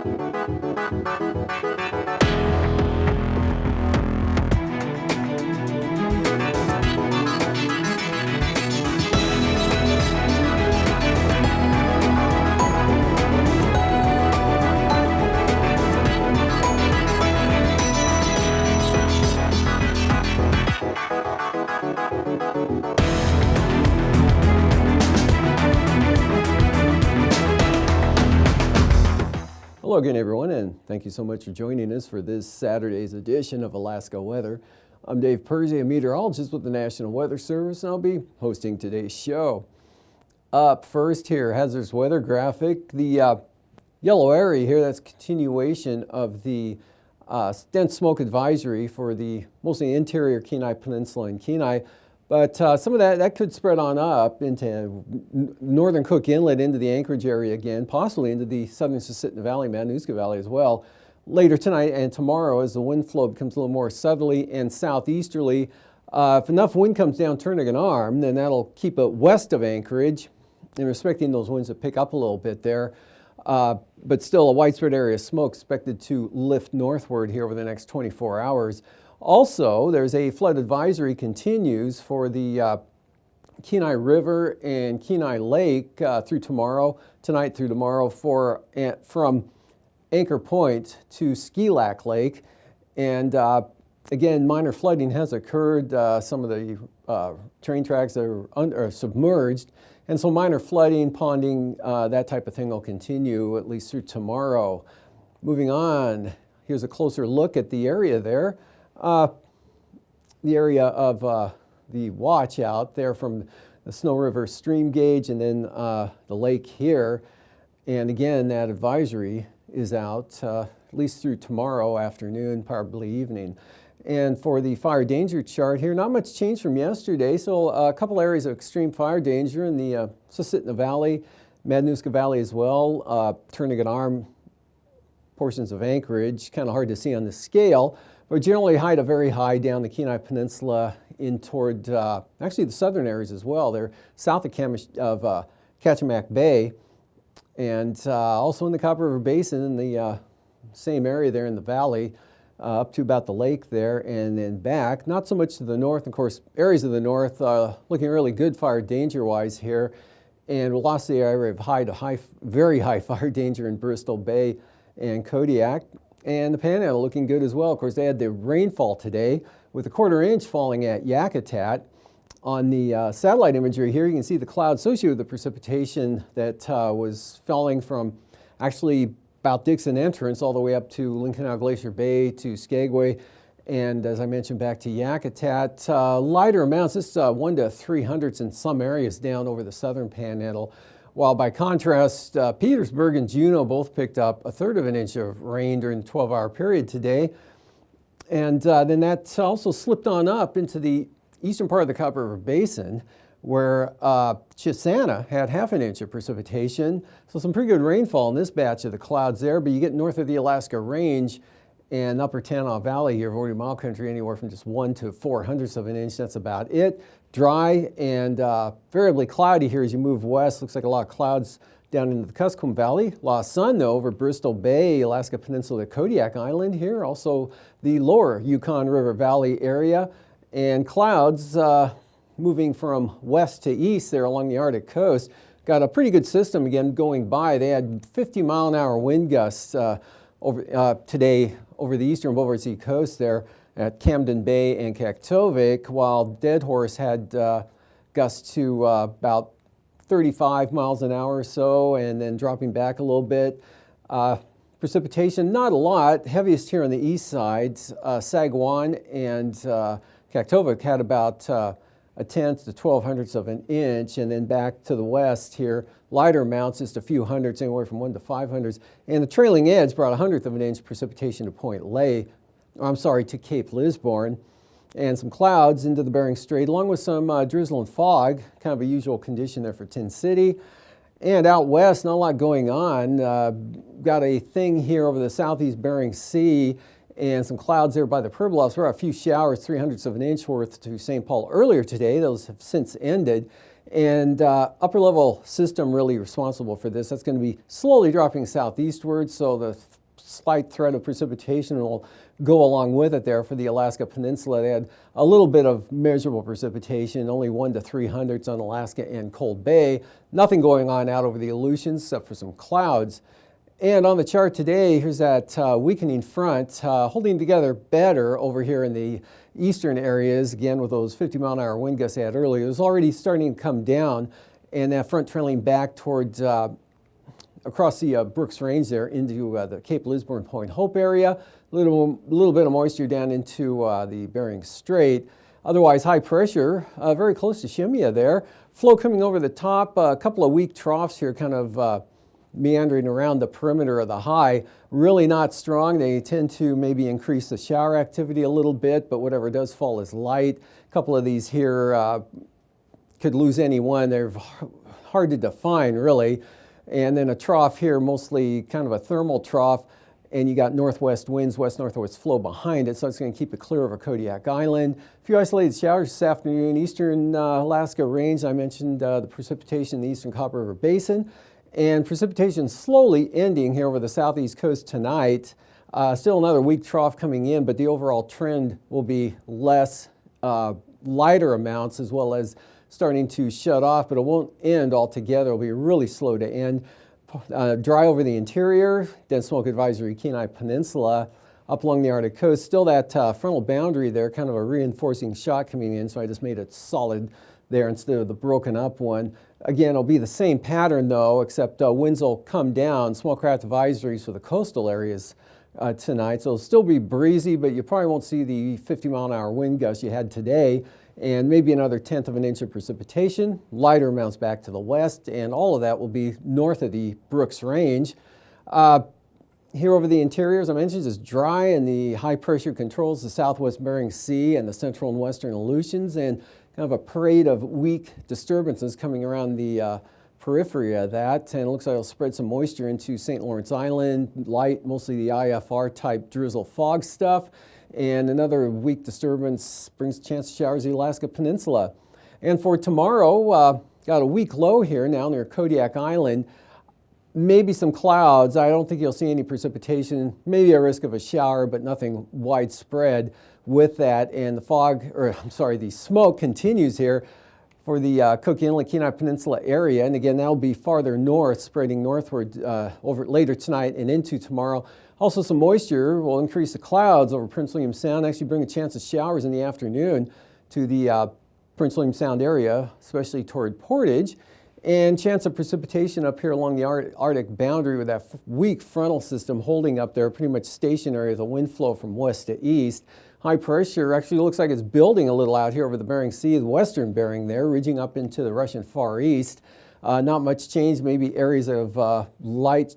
Hello again, everyone, and thank you so much for joining us for this Saturday's edition of Alaska Weather. I'm Dave Percy, a meteorologist with the National Weather Service, and I'll be hosting today's show. Up first here, hazardous weather graphic. The yellow area here, that's a continuation of the dense smoke advisory for the mostly interior Kenai Peninsula and Kenai. But some of that could spread on up into northern Cook Inlet, into the Anchorage area again, possibly into the southern Susitna Valley, Matanuska Valley as well. Later tonight and tomorrow, as the wind flow becomes a little more southerly and southeasterly, if enough wind comes down turning an arm, then that'll keep it west of Anchorage, and we're expecting those winds to pick up a little bit there. But still a widespread area of smoke expected to lift northward here over the next 24 hours. Also, there's a flood advisory continues for the Kenai River and Kenai Lake through tomorrow, tonight through tomorrow, from Anchor Point to Ski Lac Lake. And again, minor flooding has occurred. Some of the train tracks are submerged. And so minor flooding, ponding, that type of thing will continue at least through tomorrow. Moving on, here's a closer look at the area there. The area of the watch out there from the Snow River stream gauge and then the lake here. And again, that advisory is out at least through tomorrow afternoon, probably evening. And for the fire danger chart here, not much change from yesterday. So a couple areas of extreme fire danger in the Susitna Valley, Matanuska Valley as well, turning an arm, portions of Anchorage, kind of hard to see on the scale. But generally high to very high down the Kenai Peninsula in toward actually the southern areas as well. They're south of Kachemak Bay, and also in the Copper River Basin in the same area there in the valley, up to about the lake there, and then back. Not so much to the north. Of course, areas of the north looking really good fire danger-wise here, and we lost the area of high to high, very high fire danger in Bristol Bay and Kodiak. And the Panhandle looking good as well. Of course, they had the rainfall today with a 1/4 inch falling at Yakutat. On the satellite imagery here, you can see the clouds associated with the precipitation that was falling from actually about Dixon Entrance all the way up to Lincoln Glacier Bay to Skagway. And as I mentioned, back to Yakutat, lighter amounts, this 1 to 300ths in some areas down over the southern Panhandle. While by contrast, Petersburg and Juneau both picked up 1/3 of an inch of rain during the 12-hour period today. And then that also slipped on up into the eastern part of the Copper River Basin, where Chisana had 1/2 inch of precipitation. So some pretty good rainfall in this batch of the clouds there, but you get north of the Alaska Range and upper Tanana Valley here, 40 mile country, anywhere from just 1 to 400ths of an inch. That's about it. Dry and variably cloudy here as you move west. Looks like a lot of clouds down into the Kuskokwim Valley. A lot of sun, though, over Bristol Bay, Alaska Peninsula, Kodiak Island here. Also the lower Yukon River Valley area. And clouds moving from west to east there along the Arctic coast. Got a pretty good system again going by. They had 50-mile-an-hour wind gusts today over the eastern Beaufort Sea coast there at Camden Bay and Kaktovik, while Dead Horse had gusts to about 35 miles an hour or so, and then dropping back a little bit. Precipitation, not a lot. Heaviest here on the east side. Sagwan and Kaktovik had about 1/10 to 1200ths of an inch, and then back to the west here, lighter amounts, just a few hundredths, anywhere from 1 to 500ths. And the trailing edge brought 1/100th of an inch precipitation to Cape Lisburne. And some clouds into the Bering Strait, along with some drizzle and fog, kind of a usual condition there for Tin City. And out west, not a lot going on. Got a thing here over the southeast Bering Sea, and some clouds there by the Pribilofs. There are a few showers, 300ths of an inch worth to St. Paul earlier today. Those have since ended. And upper level system really responsible for this. That's going to be slowly dropping southeastward, so the slight threat of precipitation will go along with it there for the Alaska Peninsula. They had a little bit of measurable precipitation, only 1 to 300ths on Alaska and Cold Bay. Nothing going on out over the Aleutians except for some clouds. And on the chart today, here's that weakening front holding together better over here in the eastern areas, again with those 50-mile-an-hour wind gusts I had earlier. It was already starting to come down, and that front trailing back towards across the Brooks Range there into the Cape Lisburne Point Hope area. A little bit of moisture down into the Bering Strait. Otherwise, high pressure very close to Shemya there. Flow coming over the top, a couple of weak troughs here kind of meandering around the perimeter of the high. Really not strong. They tend to maybe increase the shower activity a little bit, but whatever does fall is light. A couple of these here could lose any one. They're hard to define, really. And then a trough here, mostly kind of a thermal trough, and you got northwest winds, west-northwest flow behind it, so it's going to keep it clear over Kodiak Island. A few isolated showers this afternoon. Eastern Alaska range, I mentioned the precipitation in the eastern Copper River Basin. And precipitation slowly ending here over the southeast coast tonight. Still another weak trough coming in, but the overall trend will be less lighter amounts as well as starting to shut off, but it won't end altogether. It'll be really slow to end. Dry over the interior, dense smoke advisory Kenai Peninsula. Up along the Arctic coast, still that frontal boundary there, kind of a reinforcing shock coming in, so I just made it solid there instead of the broken up one. Again, it'll be the same pattern though, except winds will come down. Small craft advisories for the coastal areas tonight, so it'll still be breezy, but you probably won't see the 50-mile-an-hour wind gusts you had today, and maybe another 1/10 of an inch of precipitation. Lighter amounts back to the west, and all of that will be north of the Brooks Range. Here over the interior, as I mentioned, is dry, and the high pressure controls the southwest Bering Sea and the central and western Aleutians, and kind of a parade of weak disturbances coming around the periphery of that. And it looks like it'll spread some moisture into St. Lawrence Island, light, mostly the IFR type drizzle fog stuff. And another weak disturbance brings a chance of showers in the Alaska Peninsula. And for tomorrow, got a weak low here now near Kodiak Island. Maybe some clouds. I don't think you'll see any precipitation. Maybe a risk of a shower, but nothing widespread with that. And the smoke continues here for the Cook Inlet Kenai Peninsula area. And again, that'll be farther north, spreading northward over later tonight and into tomorrow. Also, some moisture will increase the clouds over Prince William Sound, actually bring a chance of showers in the afternoon to the Prince William Sound area, especially toward Portage. And chance of precipitation up here along the Arctic boundary with that weak frontal system holding up there, pretty much stationary with a wind flow from west to east. High pressure actually looks like it's building a little out here over the Bering Sea, the western Bering there, ridging up into the Russian Far East. Not much change, maybe areas of light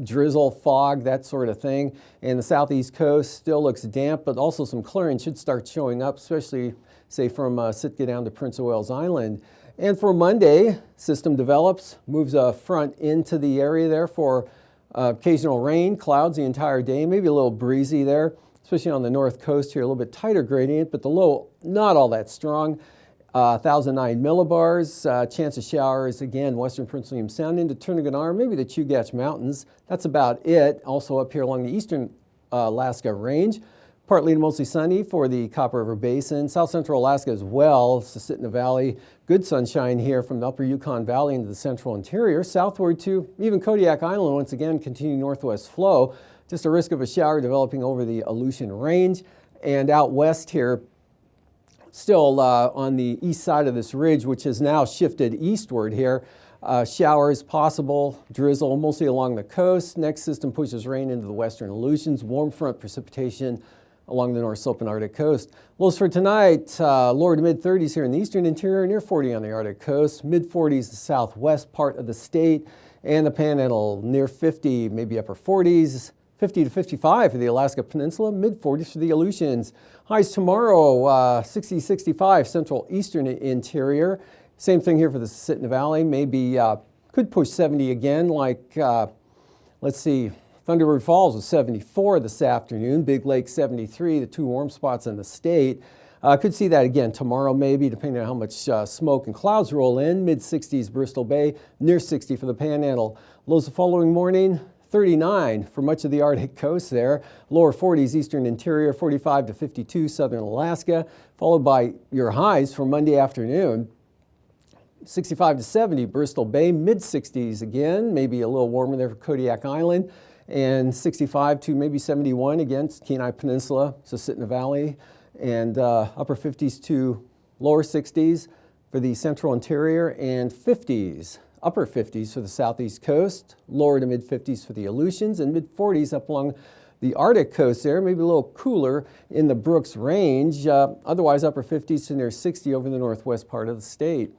drizzle, fog, that sort of thing. And the southeast coast still looks damp, but also some clearing should start showing up, especially, say, from Sitka down to Prince of Wales Island. And for Monday, system develops, moves a front into the area there for occasional rain, clouds the entire day, maybe a little breezy there, especially on the north coast here, a little bit tighter gradient, but the low not all that strong. 1,009 millibars, chance of showers, again, western Prince William Sound into Turnagain, maybe the Chugach Mountains. That's about it. Also up here along the eastern Alaska range. Partly to mostly sunny for the Copper River Basin. South central Alaska as well, Susitna Valley. Good sunshine here from the upper Yukon Valley into the central interior. Southward to even Kodiak Island, once again, continuing northwest flow. Just a risk of a shower developing over the Aleutian Range. And out west here, still on the east side of this ridge, which has now shifted eastward here. Showers possible, drizzle mostly along the coast. Next system pushes rain into the western Aleutians. Warm front precipitation along the north slope and Arctic coast. Lows for tonight, lower to mid-30s here in the eastern interior, near 40 on the Arctic coast, mid-40s the southwest part of the state, and the Panhandle near 50, maybe upper 40s, 50 to 55 for the Alaska Peninsula, mid-40s for the Aleutians. Highs tomorrow, 60, 65 central eastern interior. Same thing here for the Susitna Valley, maybe could push 70 again, like, let's see, Thunderbird Falls was 74 this afternoon, Big Lake 73, the two warm spots in the state. Could see that again tomorrow maybe, depending on how much smoke and clouds roll in. Mid-60s Bristol Bay, near 60 for the Panhandle. Lows the following morning, 39 for much of the Arctic coast there. Lower 40s eastern interior, 45 to 52 southern Alaska, followed by your highs for Monday afternoon. 65 to 70 Bristol Bay, mid-60s again, maybe a little warmer there for Kodiak Island, and 65 to maybe 71 against Kenai Peninsula, Susitna Valley, and upper 50s to lower 60s for the central interior, and 50s, upper 50s for the southeast coast, lower to mid-50s for the Aleutians, and mid-40s up along the Arctic coast there, maybe a little cooler in the Brooks Range, otherwise upper 50s to near 60 over the northwest part of the state.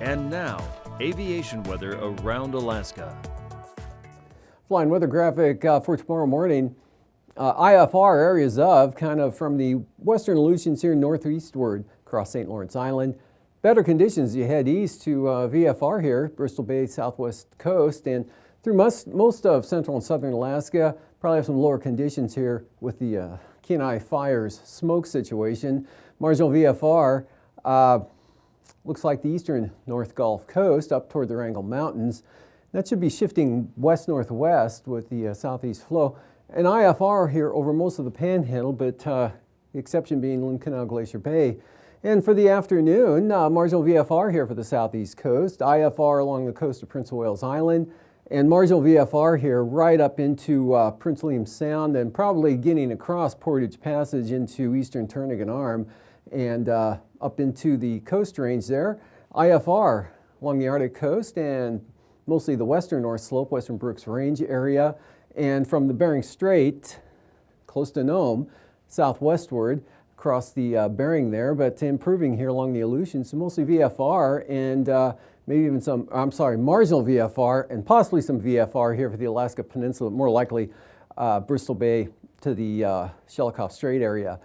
And now, aviation weather around Alaska. Flying weather graphic for tomorrow morning. IFR areas of kind of from the western Aleutians here northeastward across St. Lawrence Island. Better conditions as you head east to VFR here, Bristol Bay, southwest coast, and through most of central and southern Alaska. Probably have some lower conditions here with the Kenai fires smoke situation. Marginal VFR. Looks like the eastern North Gulf Coast up toward the Wrangell Mountains. That should be shifting west-northwest with the southeast flow. An IFR here over most of the Panhandle, but the exception being Lynn Canal Glacier Bay. And for the afternoon, marginal VFR here for the southeast coast, IFR along the coast of Prince of Wales Island, and marginal VFR here right up into Prince William Sound and probably getting across Portage Passage into eastern Turnagain Arm and up into the coast range there. IFR along the Arctic coast and mostly the western North Slope, western Brooks Range area, and from the Bering Strait, close to Nome, southwestward across the Bering there, but improving here along the Aleutians, so mostly VFR and maybe even some, marginal VFR and possibly some VFR here for the Alaska Peninsula, more likely Bristol Bay to the Shelikof Strait area.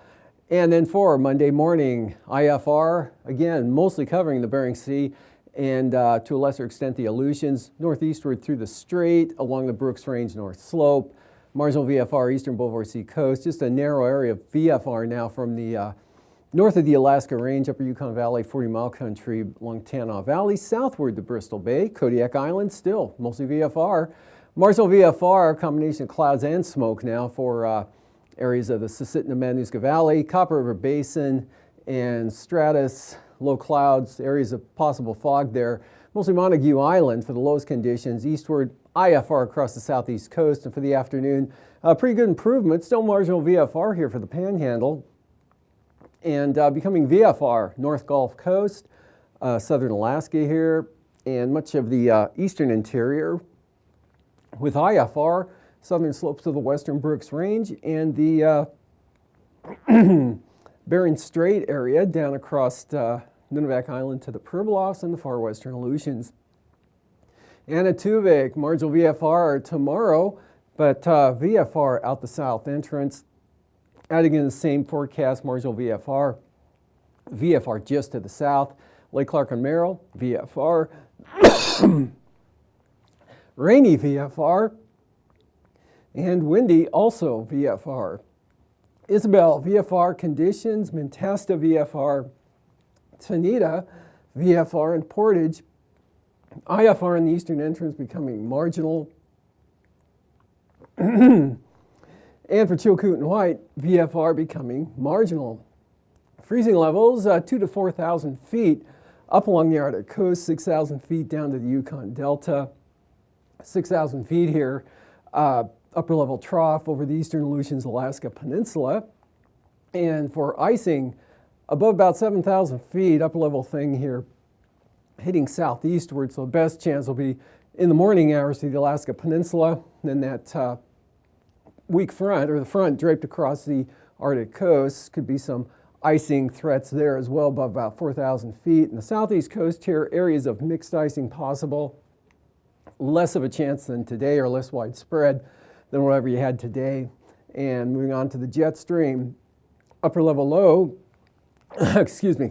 And then for Monday morning, IFR, again, mostly covering the Bering Sea and to a lesser extent the Aleutians, northeastward through the Strait, along the Brooks Range North Slope, marginal VFR eastern Beauvoir Sea coast, just a narrow area of VFR now from the north of the Alaska Range, upper Yukon Valley, 40-mile country along Tanana Valley, southward to Bristol Bay, Kodiak Island, still mostly VFR. Marginal VFR, combination of clouds and smoke now for areas of the Susitna-Matanuska Valley, Copper River Basin, and stratus, low clouds, areas of possible fog there. Mostly Montague Island for the lowest conditions, eastward IFR across the southeast coast, and for the afternoon, pretty good improvement. Still marginal VFR here for the Panhandle, and becoming VFR, North Gulf Coast, southern Alaska here, and much of the eastern interior with IFR, southern slopes of the western Brooks Range, and the Bering Strait area down across Nunivak Island to the Pribilofs and the far western Aleutians. Anaktuvik, marginal VFR tomorrow, but VFR out the south entrance. Adding in the same forecast, marginal VFR. VFR just to the south. Lake Clark and Merrill, VFR. Rainy VFR. And windy, also VFR. Isabel, VFR conditions. Mentesta, VFR. Tanita, VFR, and Portage. IFR in the eastern entrance becoming marginal. And for Chilkoot and White, VFR becoming marginal. Freezing levels, 2,000 to 4,000 feet up along the Arctic coast, 6,000 feet down to the Yukon Delta, 6,000 feet here, upper level trough over the eastern Aleutians Alaska Peninsula. And for icing, above about 7,000 feet, upper level thing here, heading southeastward, so the best chance will be in the morning hours to the Alaska Peninsula, then that weak front, or the front draped across the Arctic coast, could be some icing threats there as well, above about 4,000 feet. In the southeast coast here, areas of mixed icing possible, less of a chance than today, or less widespread than whatever you had today. And moving on to the jet stream, upper level low,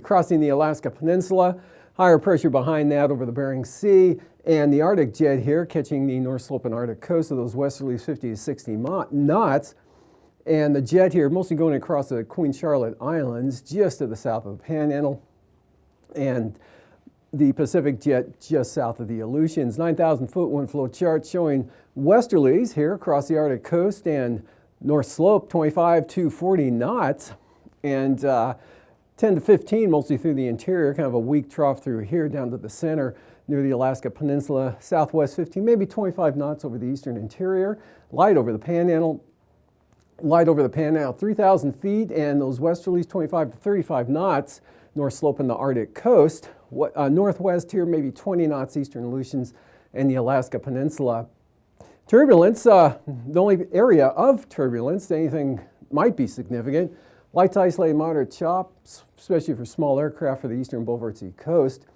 crossing the Alaska Peninsula, higher pressure behind that over the Bering Sea, and the Arctic jet here catching the North Slope and Arctic coast of those westerlies 50 to 60 knots. And the jet here, mostly going across the Queen Charlotte Islands, just to the south of the Panhandle. And the Pacific jet just south of the Aleutians. 9,000-foot wind flow chart showing westerlies here across the Arctic coast and north slope 25 to 40 knots. And 10 to 15 mostly through the interior, kind of a weak trough through here down to the center near the Alaska Peninsula. Southwest 15, maybe 25 knots over the eastern interior. Light over the Panhandle. Light over the Panhandle, 3,000 feet, and those westerlies 25 to 35 knots. North slope in the Arctic coast. Northwest here, maybe 20 knots eastern Aleutians and the Alaska Peninsula. Turbulence, the only area of turbulence, anything might be significant. Light to isolated moderate chop, especially for small aircraft for the eastern Beaufort Sea coast.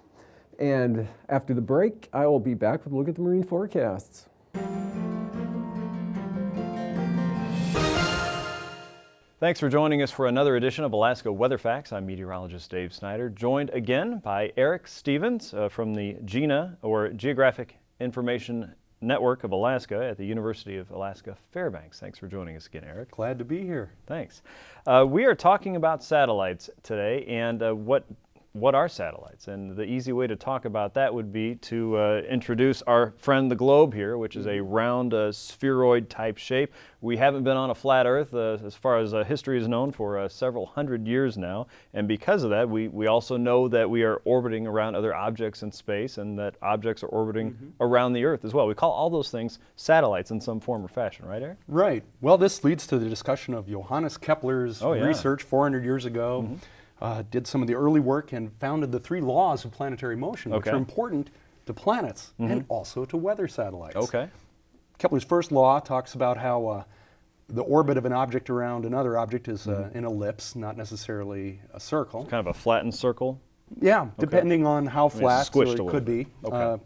And after the break, I will be back with a look at the marine forecasts. Thanks for joining us for another edition of Alaska Weather Facts. I'm meteorologist Dave Snider, joined again by Eric Stevens from the GINA, or Geographic Information Network of Alaska at the University of Alaska Fairbanks. Thanks for joining us again, Eric. Glad to be here. Thanks. We are talking about satellites today, and what are satellites? And the easy way to talk about that would be to introduce our friend the globe here, which is a round spheroid type shape. We haven't been on a flat Earth as far as history is known for several hundred years now, and because of that we also know that we are orbiting around other objects in space, and that objects are orbiting around the Earth as well. We call all those things satellites in some form or fashion, right, Eric? Right. Well, this leads to the discussion of Johannes Kepler's research 400 years ago. Did some of the early work and founded the 3 laws of planetary motion, which are important to planets and also to weather satellites. Okay. Kepler's first law talks about how the orbit of an object around another object is an ellipse, not necessarily a circle. Kind of a flattened circle? Yeah, depending on how flat squished it could be. Okay.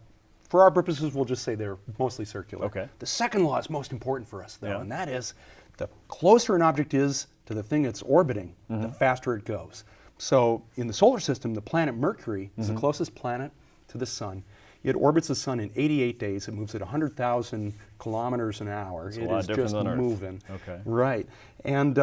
For our purposes, we'll just say they're mostly circular. Okay. The second law is most important for us, though, and that is the closer an object is to the thing it's orbiting, the faster it goes. So in the solar system, the planet Mercury is the closest planet to the sun. It orbits the sun in 88 days. It moves at 100,000 kilometers an hour. It's a lot different than Earth. Moving. Okay. Right. And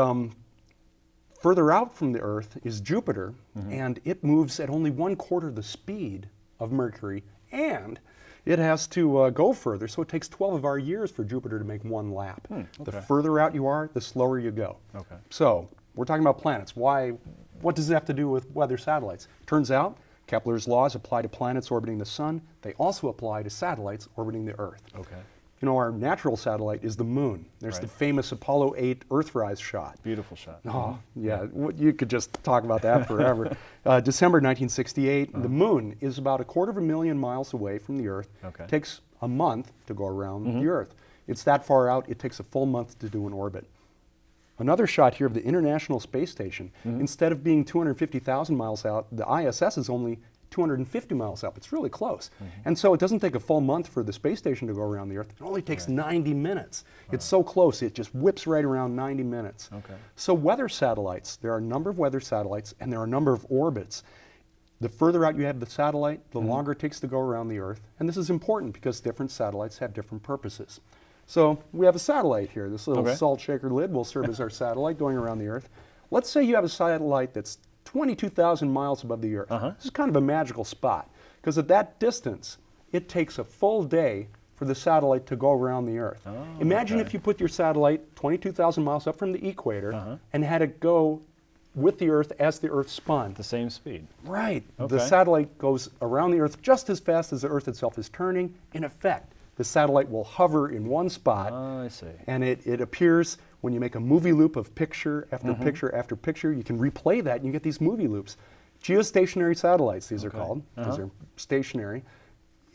further out from the Earth is Jupiter, and it moves at only 1/4 the speed of Mercury, and it has to go further, so it takes 12 of our years for Jupiter to make one lap. The further out you are, the slower you go. Okay. So we're talking about planets. What does it have to do with weather satellites? Turns out Kepler's laws apply to planets orbiting the sun. They also apply to satellites orbiting the Earth. Okay. You know, our natural satellite is the moon. There's the famous Apollo 8 Earthrise shot. Beautiful shot. Oh, yeah, you could just talk about that forever. December 1968, the moon is about 250,000 miles away from the Earth. Okay. It takes a month to go around the Earth. It's that far out, it takes a full month to do an orbit. Another shot here of the International Space Station. Instead of being 250,000 miles out, the ISS is only 250 miles up. It's really close. And so it doesn't take a full month for the space station to go around the Earth. It only takes 90 minutes. It's so close, it just whips right around 90 minutes. Okay. So weather satellites, there are a number of weather satellites, and there are a number of orbits. The further out you have the satellite, the longer it takes to go around the Earth. And this is important because different satellites have different purposes. So we have a satellite here. This little salt shaker lid will serve as our satellite going around the Earth. Let's say you have a satellite that's 22,000 miles above the Earth. This is kind of a magical spot because at that distance, it takes a full day for the satellite to go around the Earth. Imagine if you put your satellite 22,000 miles up from the equator and had it go with the Earth as the Earth spun. The same speed. Right. The satellite goes around the Earth just as fast as the Earth itself is turning. In effect, the satellite will hover in one spot. I see. And it appears when you make a movie loop of picture after picture after picture, you can replay that and you get these movie loops. Geostationary satellites, these are called, because they're stationary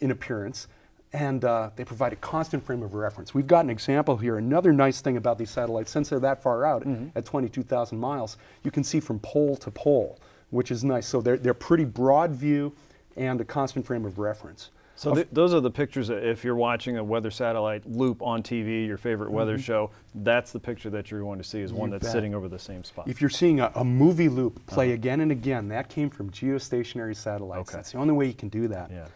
in appearance, and they provide a constant frame of reference. We've got an example here. Another nice thing about these satellites, since they're that far out at 22,000 miles, you can see from pole to pole, which is nice. So they're pretty broad view and a constant frame of reference. So those are the pictures. If you're watching a weather satellite loop on TV, your favorite weather show, that's the picture that you're going to see is one that's sitting over the same spot. If you're seeing a movie loop play again and again, that came from geostationary satellites. That's the only way you can do that. Yeah.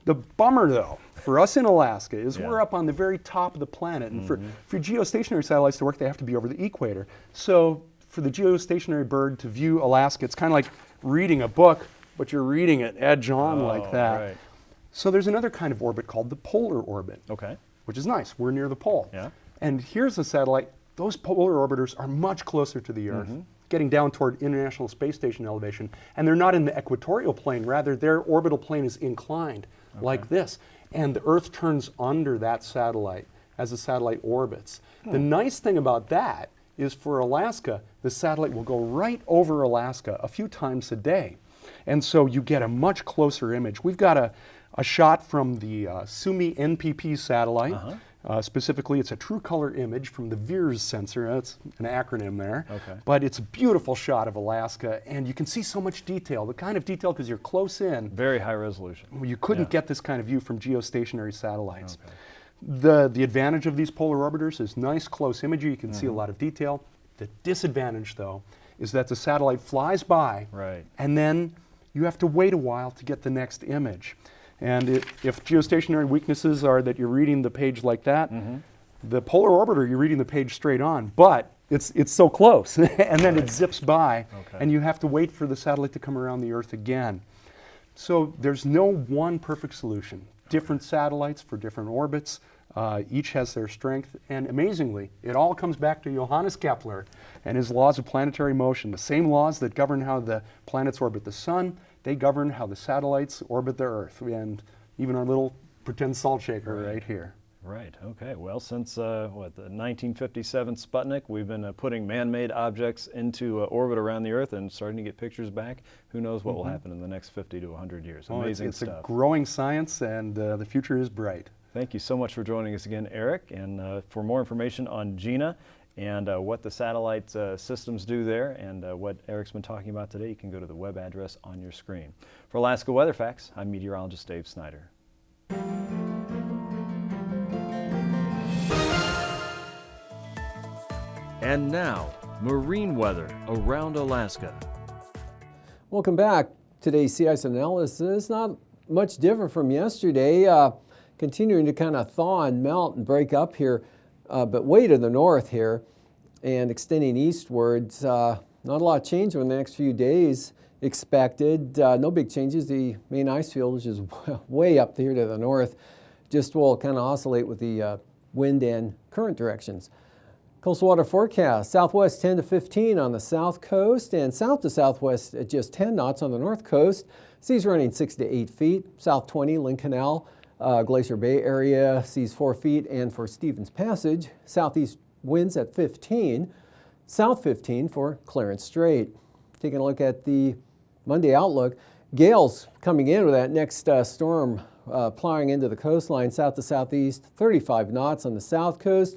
The bummer, though, for us in Alaska is Yeah. we're up on the very top of the planet. And for geostationary satellites to work, they have to be over the equator. So for the geostationary bird to view Alaska, it's kind of like reading a book, but you're reading it edge on like that. Right. So there's another kind of orbit called the polar orbit, Okay. which is nice. We're near the pole. Yeah. And here's a satellite. Those polar orbiters are much closer to the Earth, getting down toward International Space Station elevation. And they're not in the equatorial plane. Rather, their orbital plane is inclined like this. And the Earth turns under that satellite as the satellite orbits. The nice thing about that is for Alaska, the satellite will go right over Alaska a few times a day. And so you get a much closer image. We've got a shot from the Sumi NPP satellite. Specifically, it's a true color image from the VIRS sensor. That's an acronym there. Okay. But it's a beautiful shot of Alaska, and you can see so much detail. The kind of detail, because you're close in, Very high resolution. you couldn't get this kind of view from geostationary satellites. The advantage of these polar orbiters is nice close imagery. You can see a lot of detail. The disadvantage, though, is that the satellite flies by, Right. and then you have to wait a while to get the next image. And if geostationary weaknesses are that you're reading the page like that, the polar orbiter, you're reading the page straight on, but it's so close, and then it zips by, and you have to wait for the satellite to come around the Earth again. So there's no one perfect solution. Different satellites for different orbits, each has their strength, and amazingly, it all comes back to Johannes Kepler and his laws of planetary motion. The same laws that govern how the planets orbit the sun, they govern how the satellites orbit the Earth, and even our little pretend salt shaker right here. Right. Okay. Well, since the 1957 Sputnik, we've been putting man-made objects into orbit around the Earth and starting to get pictures back. Who knows what will happen in the next 50 to 100 years? Oh, Amazing it's stuff. a growing science, and the future is bright. Thank you so much for joining us again, Eric. And for more information on Dehne and what the satellite systems do there and what Eric's been talking about today, you can go to the web address on your screen. For Alaska Weather Facts, I'm meteorologist Dave Snider. And now, marine weather around Alaska. Welcome back. Today's sea ice analysis, not much different from yesterday. Continuing to kind of thaw and melt and break up here, but way to the north here and extending eastwards. Not a lot of change over the next few days expected. No big changes. The main ice field is just way up here to the north. Just will kind of oscillate with the wind and current directions. Coastal water forecast, southwest 10 to 15 on the south coast and south to southwest at just 10 knots on the north coast. Seas running 6 to 8 feet. South 20, Lynn Canal, Glacier Bay area, seas 4 feet. And for Stevens Passage, southeast winds at 15, south 15 for Clarence Strait. Taking a look at the Monday outlook, gales coming in with that next storm plowing into the coastline, south to southeast, 35 knots on the south coast.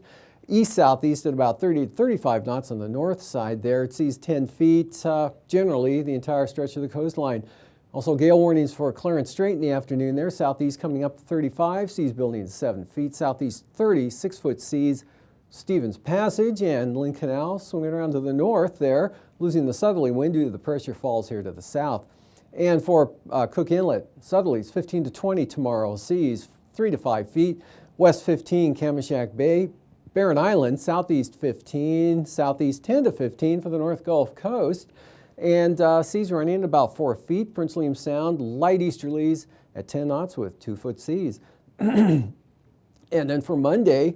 East-southeast at about 30 to 35 knots on the north side there. It sees 10 feet, generally the entire stretch of the coastline. Also gale warnings for Clarence Strait in the afternoon there. Southeast coming up to 35, seas building to 7 feet. Southeast 30, 6-foot seas. Stevens Passage and Lynn Canal swinging around to the north there, losing the southerly wind due to the pressure falls here to the south. And for Cook Inlet, southerlies 15 to 20 tomorrow, seas 3 to 5 feet. West 15, Kamishak Bay. Barren Island, southeast 15, southeast 10 to 15 for the North Gulf Coast. And seas running at about 4 feet. Prince William Sound, light easterlies at 10 knots with 2-foot seas. And then for Monday,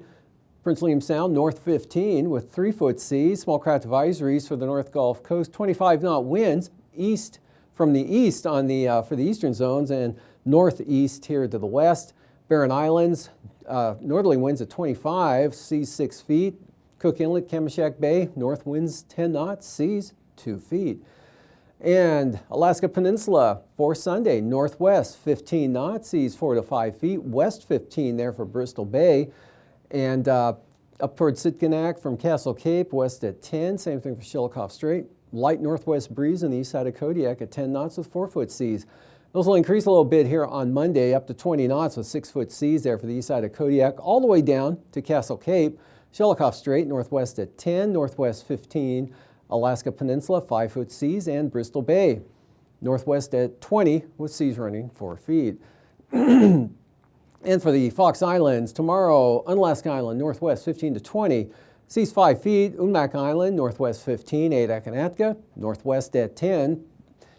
Prince William Sound, north 15 with 3-foot seas. Small craft advisories for the North Gulf Coast. 25-knot winds east from the east on the for the eastern zones and northeast here to the west. Barren Islands, northerly winds at 25, seas 6 feet. Cook Inlet, Kamishak Bay, north winds 10 knots, seas 2 feet. And Alaska Peninsula for Sunday, northwest 15 knots, seas 4 to 5 feet. West 15 there for Bristol Bay. And up towards Sitkinak from Castle Cape, west at 10. Same thing for Shelikof Strait. Light northwest breeze on the east side of Kodiak at 10 knots with 4-foot seas. Those will increase a little bit here on Monday, up to 20 knots with 6-foot seas there for the east side of Kodiak, all the way down to Castle Cape. Shelikof Strait, northwest at 10, northwest 15, Alaska Peninsula, 5-foot seas, and Bristol Bay, northwest at 20 with seas running 4 feet. And for the Fox Islands, tomorrow, Unalaska Island, northwest 15 to 20, seas 5 feet. Unmak Island, northwest 15, AKwx, northwest at 10,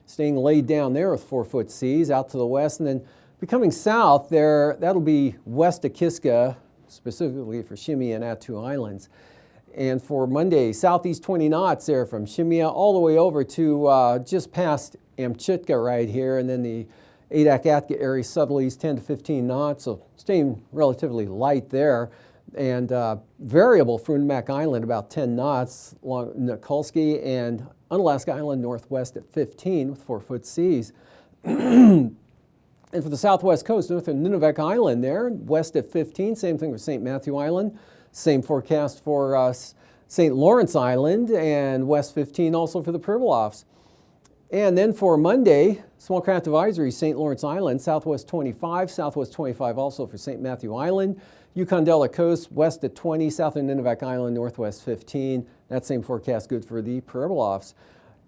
staying laid down there with 4-foot seas out to the west. And then becoming south there, that'll be west of Kiska, specifically for Shimei and Attu Islands. And for Monday, southeast 20 knots there from Shimei all the way over to just past Amchitka right here, and then the AKwx area southerlies 10 to 15 knots, so staying relatively light there. And variable for Unmak Island about 10 knots along Nikolsky, and Unalaska Island northwest at 15 with 4-foot seas. And for the southwest coast, north of Nunavik Island there, west at 15, same thing for St. Matthew Island. Same forecast for St. Lawrence Island, and west 15 also for the Pribilofs. And then for Monday, small craft advisory, St. Lawrence Island, southwest 25 also for St. Matthew Island. Yukon Delta Coast, west at 20, south of Nunavik Island, northwest 15. That same forecast good for the Pribilofs.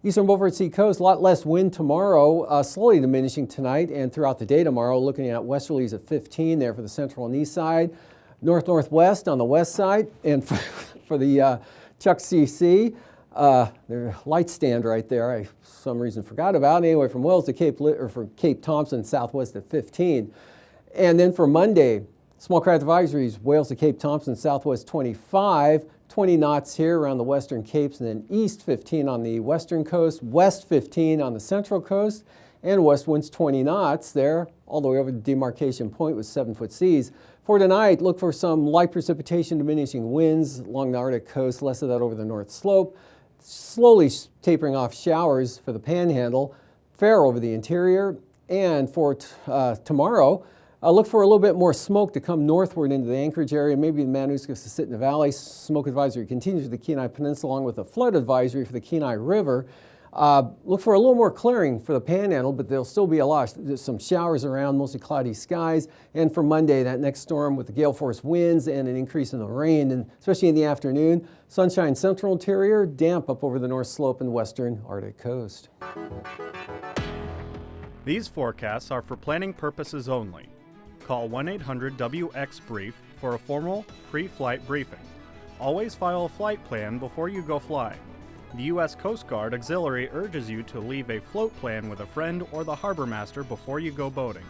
Eastern Beaufort Sea coast, a lot less wind tomorrow, slowly diminishing tonight and throughout the day tomorrow, looking at westerlies at 15 there for the central and east side. North-northwest on the west side, and for the Chukchi Sea, their light stand right there, I for some reason forgot about. Anyway, from Wales to Cape Thompson, southwest at 15. And then for Monday, small craft advisories, Wales to Cape Thompson, southwest 25, 20 knots here around the western capes, and then east 15 on the western coast, west 15 on the central coast, and west winds 20 knots there, all the way over the demarcation point with 7-foot seas. For tonight, look for some light precipitation, diminishing winds along the Arctic coast, less of that over the north slope. Slowly tapering off showers for the panhandle, fair over the interior. And for tomorrow, look for a little bit more smoke to come northward into the Anchorage area, maybe the Manauskas-Susitna Valley. Smoke advisory continues for the Kenai Peninsula, along with a flood advisory for the Kenai River. Look for a little more clearing for the panhandle, but there'll still be there's some showers around, mostly cloudy skies. And for Monday, that next storm with the gale force winds and an increase in the rain, and especially in the afternoon. Sunshine central interior, damp up over the north slope and western Arctic coast. These forecasts are for planning purposes only. Call 1-800-WX-BRIEF for a formal pre-flight briefing. Always file a flight plan before you go flying. The U.S. Coast Guard Auxiliary urges you to leave a float plan with a friend or the harbor master before you go boating.